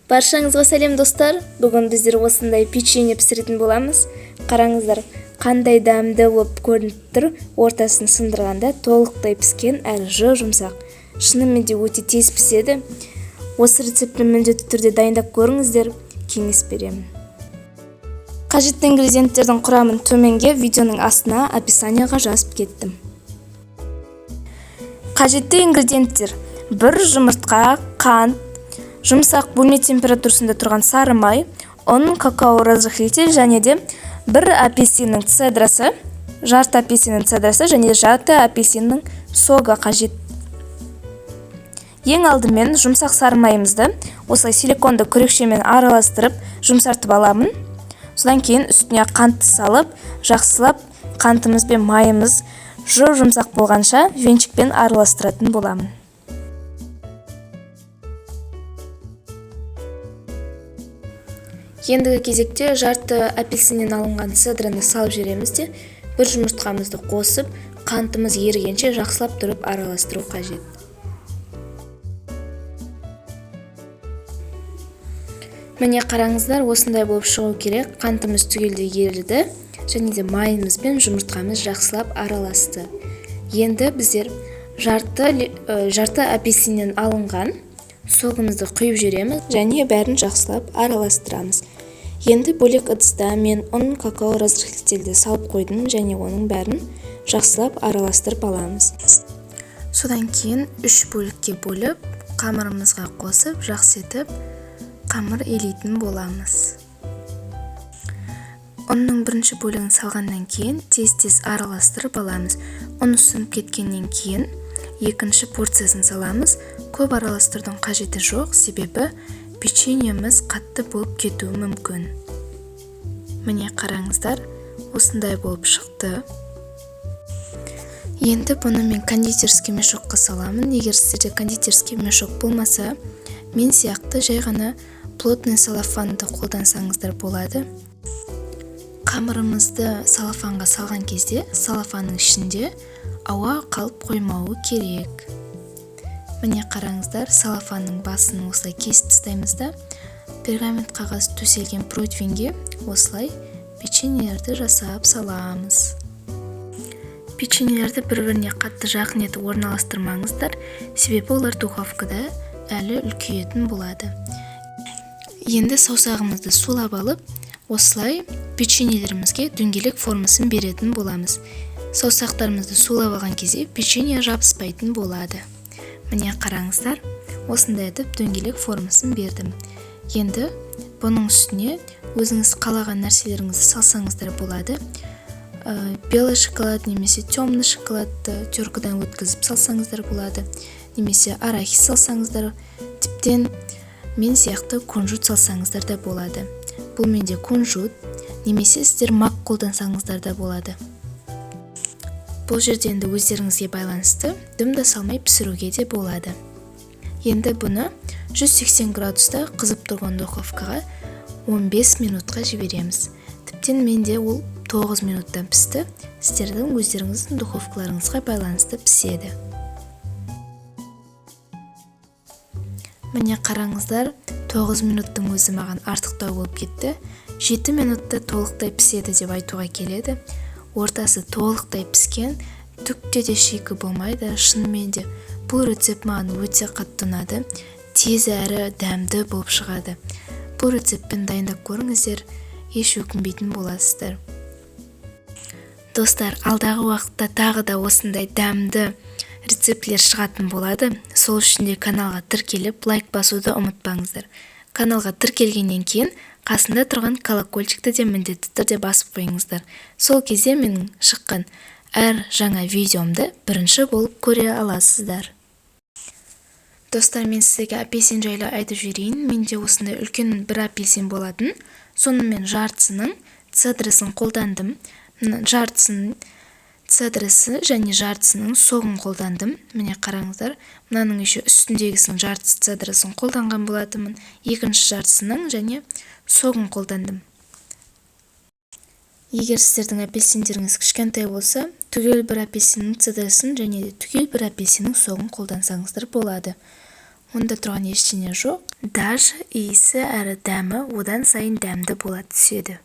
Баршаңызға сәлем достар. Бүгін біздер осындай печенье пісіретін боламыз. Қараңыздар, қандай дәмді болып көрініп тұр. Ортасын сындырғанда толықтай піскен әрі жұмсақ. Шынымен де өте тез піседі. Осы рецептті міндетті түрде дайындап көріңіздер, кеңес беремін. Қажетті ингредиенттердің құрамын төменге видеоның астына описанияға жазып кеттім. Қажетті ингредиенттер: 1 жұмыртқа, қант, жұмсақ бөлме температурасында тұрған сары май, ұн, какао разрыхлитель және де 1 апельсиннің цедрасы, жарты апельсиннің цедрасы және жарты апельсиннің согы қажет. Ең алдымен жұмсақ сары майымызды осылай силиконды күрекшемен араластырып жұмсартып аламын. Содан кейін үстіне қантты салып, жақсылап қантымыз бен майымыз жұмсақ болғанша венчикпен араластыратын боламын. Ендігі кезекте жарты апельсиннен алынған цедраны салып жібереміз де, бір жұмыртқамызды қосып, қантымыз ерігенше жақсылап тұрып араластыру қажет. Міне қараңыздар, осындай болып шығу керек. Қантымыз түгелдей еріді және де майымыз бен жұмыртқамыз жақсылап араласты. Енді біздер жарты апельсиннен алынған согымызды құйып жібереміз және бәрін жақсылап араластырамыз. Енді бөлек ыдыста мен ұн, какао разрыхлительді салып қойдым және оның бәрін жақсылап араластырып аламыз. Содан кейін 3 бөлікке бөліп, қамырымызға қосып, жақсы етіп қамыр елейтін боламыз. Ұнның бірінші бөлігін салғаннан кейін тез-тез араластырып аламыз. Ұн үсініп кеткеннен кейін екінші порциясын саламыз. Көп араластырудың қажеті жоқ, себебі печеньеміз қатты болып кетуі мүмкін. Міне қараңыздар, осындай болып шықты. Енді бұны мен кондитерский мешокқа саламын. Егер сіздерде кондитерский мешок болмаса, мен сияқты жай ғана плотный салафанды қолдансаңыздар болады. Қамырымызды салафанға салған кезде салафанның ішінде ауа қалып қоймауы керек. Міне қараңыздар, салафанның басын осылай кесіп тастаймыз да, пергамент қағаз төселген противеньге осылай печеньелерді жасап саламыз. Печеньелерді бір-біріне қатты жақын етіп орналастырмаңыздар, себебі олар духовкада әлі үлкейетін болады. Енді саусағымызды сулап алып, осылай печеньелерімізге дөңгелек формасын беретін боламыз. Саусақтарымызды сулап алған кезде печенье жабыспайтын болады. Міне қараңыздар, осындай етіп дөңгелек формасын бердім. Енді бұның үстіне өзіңіз қалаған нәрселеріңізді салсаңыздар болады. Белый шоколад немесе темный шоколадты теркадан өткізіп салсаңыздар болады. Немесе арахис салсаңыздар, тіптен мен сияқты кунжут салсаңыздар да болады. Бұл менде кунжут, немесе сіздер мак қолдансаңыздар да болады. Бұл жерде енді өздеріңізге байланысты дым да салмай пісіруге де болады. Енді бұны 180 градуста қызып тұрған духовкаға 15 минутқа жібереміз. Тіптен менде ол 9 минуттан пісті. Сіздердің өздеріңіздің духовкаларыңызға байланысты піседі. Міне қараңыздар, 9 минуттың өзі маған артықтау болып кетті. 7 минутта толықтай піседі деп айтуға келеді. Ортасы толықтай піскен, түкте де шикі болмайды. Шынымен де бұл рецепт маған өте қатты ұнады. Тез әрі дәмді болып шығады. Бұл рецептпен дайындап көріңіздер, еш өкінбейтін боласыздар. Достар, алдағы уақытта тағы да осындай дәмді рецептлер шығатын болады. Сол үшін де каналға тіркеліп, лайк басуды ұмытпаңыздар. Каналға тіркелгеннен кейін қасында тұрған колокольчикті де міндетті түрде басып қойыңыздар. Сол кезде менің шыққан әр жаңа видеомды бірінші болып көре аласыздар. Достар, мен сізге апельсин жайлы айтып жіберейін. Менде осындай үлкен бір апельсин болатын. Соны мен жартысының цедрасын қолдандым. Жартысының цедрасы және жартысының соғын қолдандым. Міне қараңыздар, мынаның еще үстіндегісінің жартысы цедрасын қолданған болатынмын. Екінші жартысының және соғын қолдандым. Егер сіздердің апельсиндеріңіз кішкентай болса, түгел бір апельсиннің цедрасын және түгел бір апельсиннің соғын қолдансаңыздар болады. онда тұрған ештеңе жоқ. Даже иісі әрі дәмі одан сайын дәмді бола түседі.